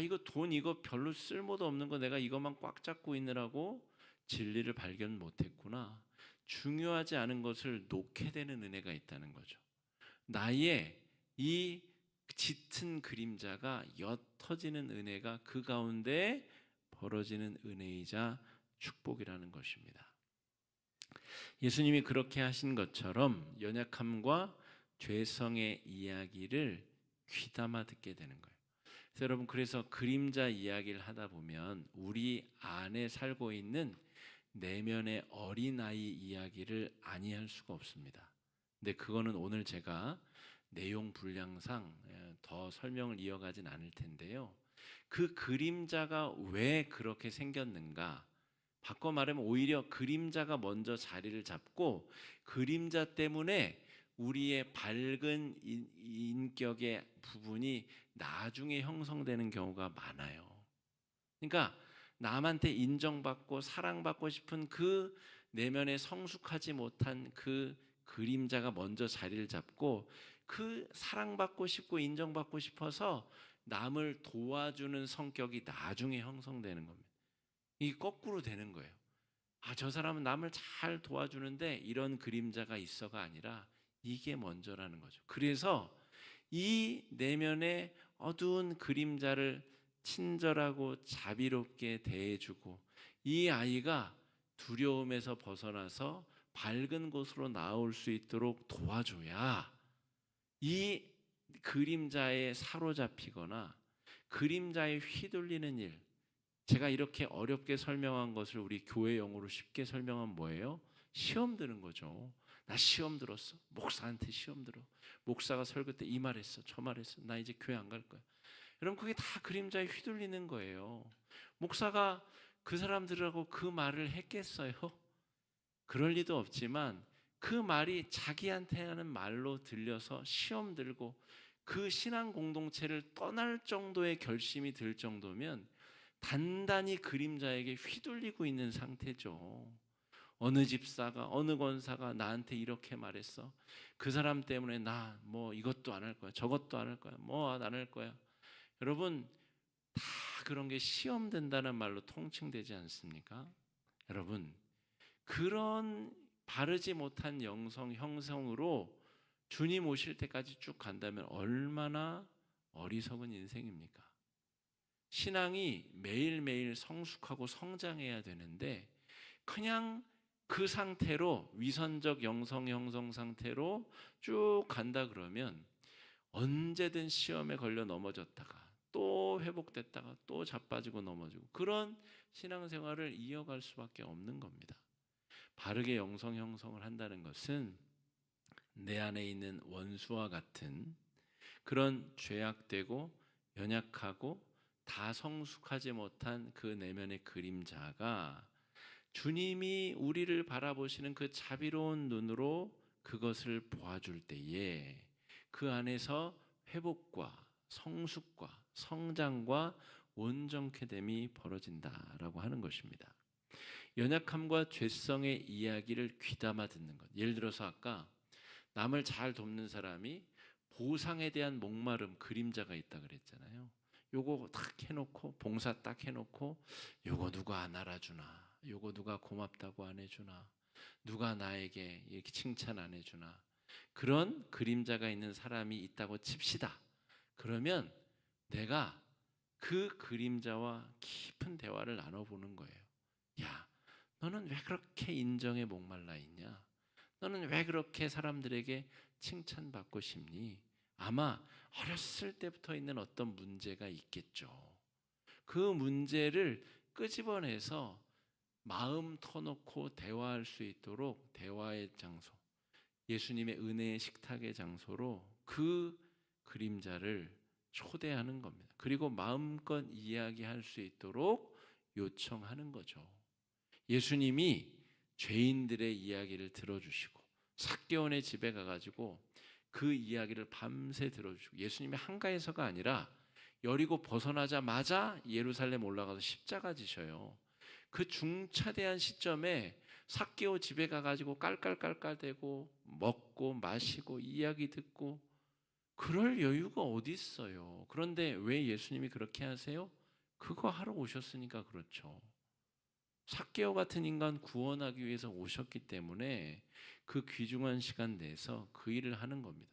이거 돈 이거 별로 쓸모도 없는 거 내가 이것만 꽉 잡고 있느라고 진리를 발견 못했구나. 중요하지 않은 것을 놓게 되는 은혜가 있다는 거죠. 나의 이 짙은 그림자가 옅어지는 은혜가 그 가운데 벌어지는 은혜이자 축복이라는 것입니다. 예수님이 그렇게 하신 것처럼 연약함과 죄성의 이야기를 귀담아 듣게 되는 거예요. 그래서 여러분, 그래서 그림자 이야기를 하다 보면 우리 안에 살고 있는 내면의 어린아이 이야기를 아니할 수가 없습니다. 근데 그거는 오늘 제가 내용 분량상 더 설명을 이어가진 않을 텐데요. 그 그림자가 왜 그렇게 생겼는가? 바꿔 말하면 오히려 그림자가 먼저 자리를 잡고 그림자 때문에 우리의 밝은 인격의 부분이 나중에 형성되는 경우가 많아요. 그러니까 남한테 인정받고 사랑받고 싶은 그 내면에 성숙하지 못한 그 그림자가 먼저 자리를 잡고 그 사랑받고 싶고 인정받고 싶어서 남을 도와주는 성격이 나중에 형성되는 겁니다. 이게 거꾸로 되는 거예요. 저 사람은 남을 잘 도와주는데 이런 그림자가 있어가 아니라 이게 먼저라는 거죠. 그래서 이 내면의 어두운 그림자를 친절하고 자비롭게 대해주고 이 아이가 두려움에서 벗어나서 밝은 곳으로 나올 수 있도록 도와줘야 이 그림자에 사로잡히거나 그림자에 휘둘리는 일, 제가 이렇게 어렵게 설명한 것을 우리 교회 용어로 쉽게 설명하면 뭐예요? 시험 드는 거죠. 나 시험 들었어. 목사한테 시험 들어. 목사가 설교 때 이 말했어, 저 말했어. 나 이제 교회 안 갈 거야. 여러분, 그게 다 그림자에 휘둘리는 거예요. 목사가 그 사람들하고 그 말을 했겠어요? 그럴 리도 없지만 그 말이 자기한테 하는 말로 들려서 시험 들고 그 신앙 공동체를 떠날 정도의 결심이 들 정도면 단단히 그림자에게 휘둘리고 있는 상태죠. 어느 집사가 어느 권사가 나한테 이렇게 말했어. 그 사람 때문에 나 뭐 이것도 안 할 거야. 저것도 안 할 거야. 뭐 안 할 거야. 여러분, 다 그런 게 시험 된다는 말로 통칭되지 않습니까? 여러분, 그런 바르지 못한 영성 형성으로 주님 오실 때까지 쭉 간다면 얼마나 어리석은 인생입니까? 신앙이 매일매일 성숙하고 성장해야 되는데 그냥 그 상태로 위선적 영성 형성 상태로 쭉 간다 그러면 언제든 시험에 걸려 넘어졌다가 또 회복됐다가 또 자빠지고 넘어지고 그런 신앙생활을 이어갈 수밖에 없는 겁니다. 바르게 영성 형성을 한다는 것은 내 안에 있는 원수와 같은 그런 죄악되고 연약하고 다 성숙하지 못한 그 내면의 그림자가 주님이 우리를 바라보시는 그 자비로운 눈으로 그것을 보아줄 때에 그 안에서 회복과 성숙과 성장과 온전케 됨이 벌어진다라고 하는 것입니다. 연약함과 죄성의 이야기를 귀담아 듣는 것. 예를 들어서 아까 남을 잘 돕는 사람이 보상에 대한 목마름, 그림자가 있다 그랬잖아요. 요거 딱 해놓고 봉사 딱 해놓고 요거 누가 안 알아주나, 요거 누가 고맙다고 안 해주나, 누가 나에게 이렇게 칭찬 안 해주나? 그런 그림자가 있는 사람이 있다고 칩시다. 그러면 내가 그 그림자와 깊은 대화를 나눠보는 거예요. 야, 너는 왜 그렇게 인정에 목말라 있냐? 너는 왜 그렇게 사람들에게 칭찬받고 싶니? 아마 어렸을 때부터 있는 어떤 문제가 있겠죠. 그 문제를 끄집어내서 마음 터놓고 대화할 수 있도록 대화의 장소, 예수님의 은혜의 식탁의 장소로 그 그림자를 초대하는 겁니다. 그리고 마음껏 이야기할 수 있도록 요청하는 거죠. 예수님이 죄인들의 이야기를 들어주시고 삭개온의 집에 가가지고 그 이야기를 밤새 들어주시고, 예수님이 한가해서가 아니라 여리고 벗어나자마자 예루살렘 올라가서 십자가 지셔요. 그 중차대한 시점에 삭개오 집에 가가지고 깔깔깔깔대고 먹고 마시고 이야기 듣고 그럴 여유가 어디 있어요. 그런데 왜 예수님이 그렇게 하세요? 그거 하러 오셨으니까 그렇죠. 삭개오 같은 인간 구원하기 위해서 오셨기 때문에 그 귀중한 시간 내서 그 일을 하는 겁니다.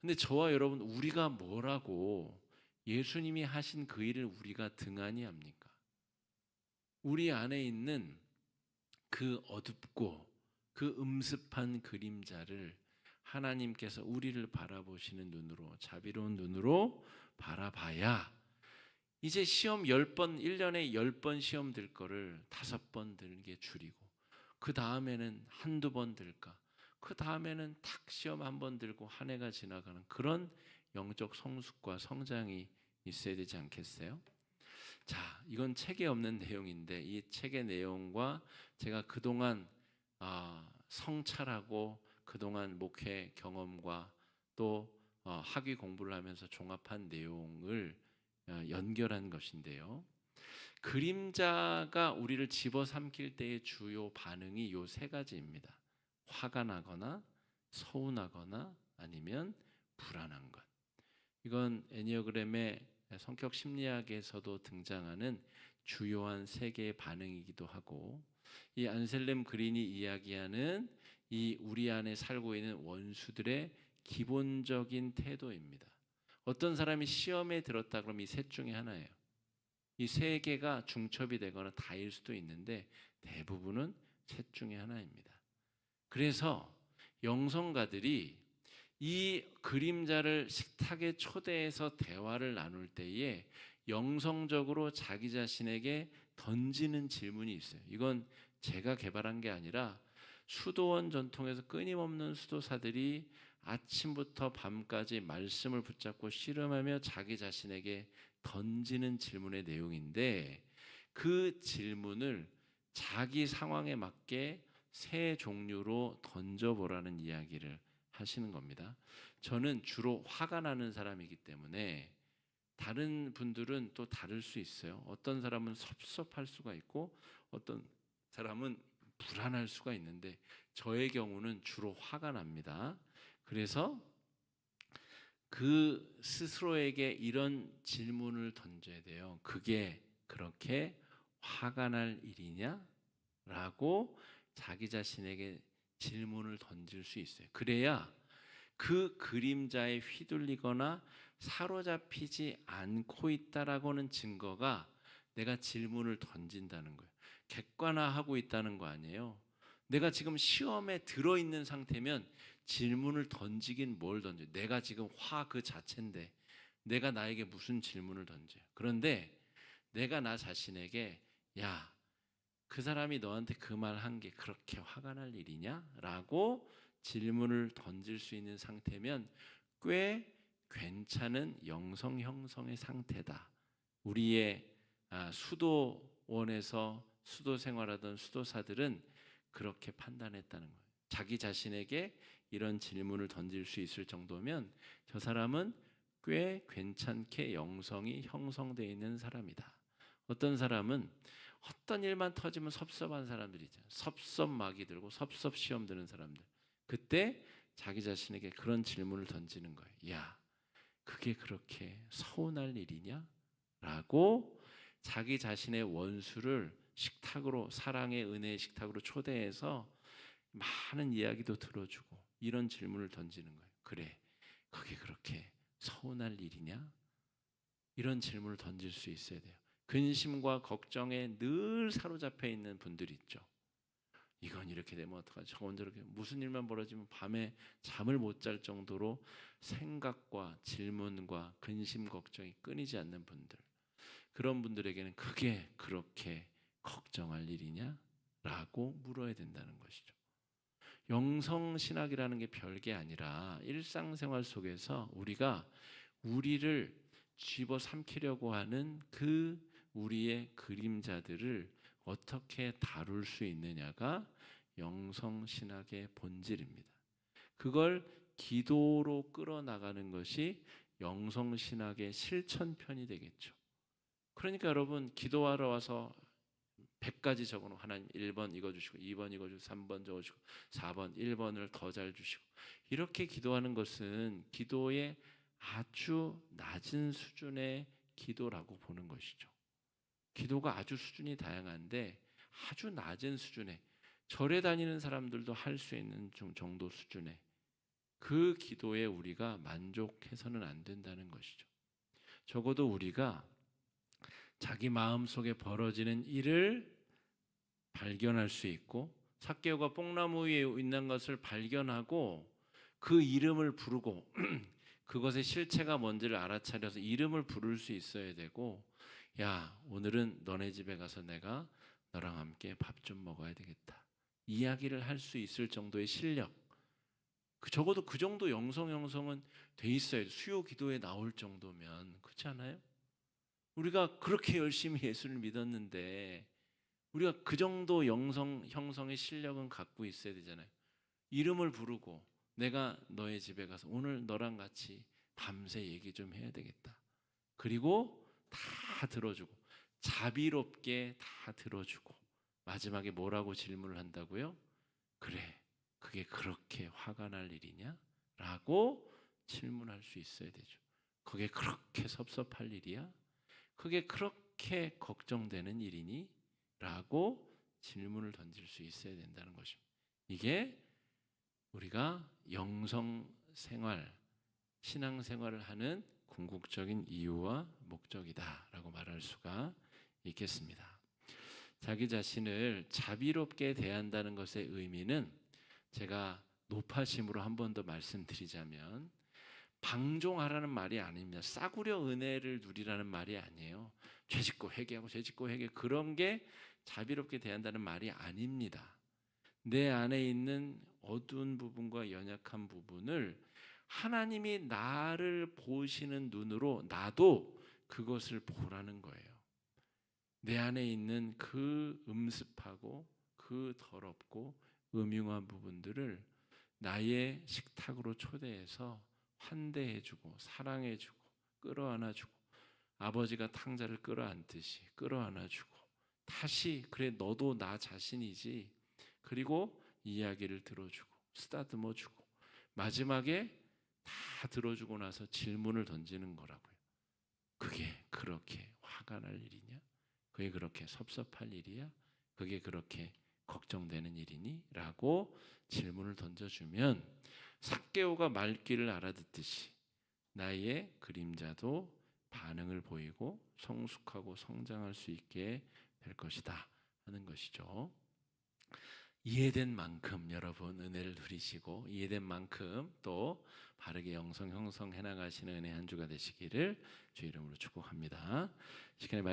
근데 저와 여러분, 우리가 뭐라고 예수님이 하신 그 일을 우리가 등한히 합니까? 우리 안에 있는 그 어둡고 그 음습한 그림자를 하나님께서 우리를 바라보시는 눈으로, 자비로운 눈으로 바라봐야 이제 시험 10번, 1년에 10번 시험 들 거를 5번 들게 줄이고, 그 다음에는 한두 번 들까, 그 다음에는 탁 시험 1번 들고 한 해가 지나가는 그런 영적 성숙과 성장이 있어야 되지 않겠어요? 자, 이건 책에 없는 내용인데 이 책의 내용과 제가 그동안 성찰하고 그동안 목회 경험과 또 학위 공부를 하면서 종합한 내용을 연결한 것인데요. 그림자가 우리를 집어삼킬 때의 주요 반응이 요 3가지입니다. 화가 나거나 서운하거나 아니면 불안한 것. 이건 애니어그램의 성격 심리학에서도 등장하는 주요한 3개의 반응이기도 하고, 이 안셀렘 그린이 이야기하는 이 우리 안에 살고 있는 원수들의 기본적인 태도입니다. 어떤 사람이 시험에 들었다 그러면 이 셋 중에 하나예요. 이 3개가 중첩이 되거나 다일 수도 있는데 대부분은 셋 중에 하나입니다. 그래서 영성가들이 이 그림자를 식탁에 초대해서 대화를 나눌 때에 영성적으로 자기 자신에게 던지는 질문이 있어요. 이건 제가 개발한 게 아니라 수도원 전통에서 끊임없는 수도사들이 아침부터 밤까지 말씀을 붙잡고 씨름하며 자기 자신에게 던지는 질문의 내용인데, 그 질문을 자기 상황에 맞게 3 종류로 던져보라는 이야기를 하시는 겁니다. 저는 주로 화가 나는 사람이기 때문에 다른 분들은 또 다를 수 있어요. 어떤 사람은 섭섭할 수가 있고 어떤 사람은 불안할 수가 있는데 저의 경우는 주로 화가 납니다. 그래서 그 스스로에게 이런 질문을 던져야 돼요. 그게 그렇게 화가 날 일이냐? 라고 자기 자신에게 질문을 던질 수 있어요. 그래야 그 그림자에 휘둘리거나 사로잡히지 않고 있다라고는 증거가 내가 질문을 던진다는 거예요. 객관화하고 있다는 거 아니에요. 내가 지금 시험에 들어있는 상태면 질문을 던지긴 뭘 던져요. 내가 지금 화 그 자체인데 내가 나에게 무슨 질문을 던져요. 그런데 내가 나 자신에게 야, 그 사람이 너한테 그 말 한 게 그렇게 화가 날 일이냐? 라고 질문을 던질 수 있는 상태면 꽤 괜찮은 영성 형성의 상태다. 우리의 수도원에서 수도 생활하던 수도사들은 그렇게 판단했다는 거예요. 자기 자신에게 이런 질문을 던질 수 있을 정도면 저 사람은 꽤 괜찮게 영성이 형성되어 있는 사람이다. 어떤 사람은 어떤 일만 터지면 섭섭한 사람들이 있잖아요. 섭섭마귀 들고 섭섭 시험 드는 사람들. 그때 자기 자신에게 그런 질문을 던지는 거예요. 야, 그게 그렇게 서운할 일이냐? 라고 자기 자신의 원수를 식탁으로, 사랑의 은혜의 식탁으로 초대해서 많은 이야기도 들어주고 이런 질문을 던지는 거예요. 그래, 그게 그렇게 서운할 일이냐? 이런 질문을 던질 수 있어야 돼요. 근심과 걱정에 늘 사로잡혀 있는 분들이 있죠. 이건 이렇게 되면 어떡하지? 저건 저렇게 무슨 일만 벌어지면 밤에 잠을 못 잘 정도로 생각과 질문과 근심 걱정이 끊이지 않는 분들. 그런 분들에게는 그게 그렇게 걱정할 일이냐? 라고 물어야 된다는 것이죠. 영성신학이라는 게 별게 아니라 일상생활 속에서 우리가 우리를 집어삼키려고 하는 그 우리의 그림자들을 어떻게 다룰 수 있느냐가 영성신학의 본질입니다. 그걸 기도로 끌어나가는 것이 영성신학의 실천편이 되겠죠. 그러니까 여러분 기도하러 와서 100가지 적어놓고 하나님 1번 이거 주시고 2번 이거 주시고 3번 적어주시고 4번 1번을 더 잘 주시고 이렇게 기도하는 것은 기도의 아주 낮은 수준의 기도라고 보는 것이죠. 기도가 아주 수준이 다양한데 아주 낮은 수준의 절에 다니는 사람들도 할 수 있는 정도 수준의 그 기도에 우리가 만족해서는 안 된다는 것이죠. 적어도 우리가 자기 마음속에 벌어지는 일을 발견할 수 있고 삭개오가 뽕나무 위에 있는 것을 발견하고 그 이름을 부르고 그것의 실체가 뭔지를 알아차려서 이름을 부를 수 있어야 되고, 야, 오늘은 너네 집에 가서 내가 너랑 함께 밥 좀 먹어야 되겠다. 이야기를 할 수 있을 정도의 실력, 적어도 그 정도 영성은 돼 있어야 수요 기도에 나올 정도면. 그렇지 않아요? 우리가 그렇게 열심히 예수를 믿었는데 우리가 그 정도 형성의 실력은 갖고 있어야 되잖아요. 이름을 부르고 내가 너의 집에 가서 오늘 너랑 같이 밤새 얘기 좀 해야 되겠다. 그리고 다 들어주고 자비롭게 다 들어주고 마지막에 뭐라고 질문을 한다고요? 그래, 그게 그렇게 화가 날 일이냐? 라고 질문할 수 있어야 되죠. 그게 그렇게 섭섭할 일이야? 그게 그렇게 걱정되는 일이니? 라고 질문을 던질 수 있어야 된다는 것입니다. 이게 우리가 영성생활, 신앙생활을 하는 궁극적인 이유와 목적이다라고 말할 수가 있겠습니다. 자기 자신을 자비롭게 대한다는 것의 의미는 제가 높아심으로 한 번 더 말씀드리자면 방종하라는 말이 아닙니다. 싸구려 은혜를 누리라는 말이 아니에요. 죄짓고 회개하고 죄짓고 회개 그런 게 자비롭게 대한다는 말이 아닙니다. 내 안에 있는 어두운 부분과 연약한 부분을 하나님이 나를 보시는 눈으로 나도 그것을 보라는 거예요. 내 안에 있는 그 음습하고 그 더럽고 음흉한 부분들을 나의 식탁으로 초대해서 환대해주고 사랑해주고 끌어안아주고 아버지가 탕자를 끌어안듯이 끌어안아주고 다시 그래 너도 나 자신이지 그리고 이야기를 들어주고 쓰다듬어주고 마지막에 다 들어주고 나서 질문을 던지는 거라고요. 그게 그렇게 화가 날 일이냐? 그게 그렇게 섭섭할 일이야? 그게 그렇게 걱정되는 일이니? 라고 질문을 던져주면 삭개오가 말귀를 알아듣듯이 나의 그림자도 반응을 보이고 성숙하고 성장할 수 있게 될 것이다 하는 것이죠. 이해된 만큼 여러분 은혜를 누리시고 이해된 만큼 또 바르게 영성 형성해 나가시는 은혜 한 주가 되시기를 주의 이름으로 축복합니다. 시간에 말씀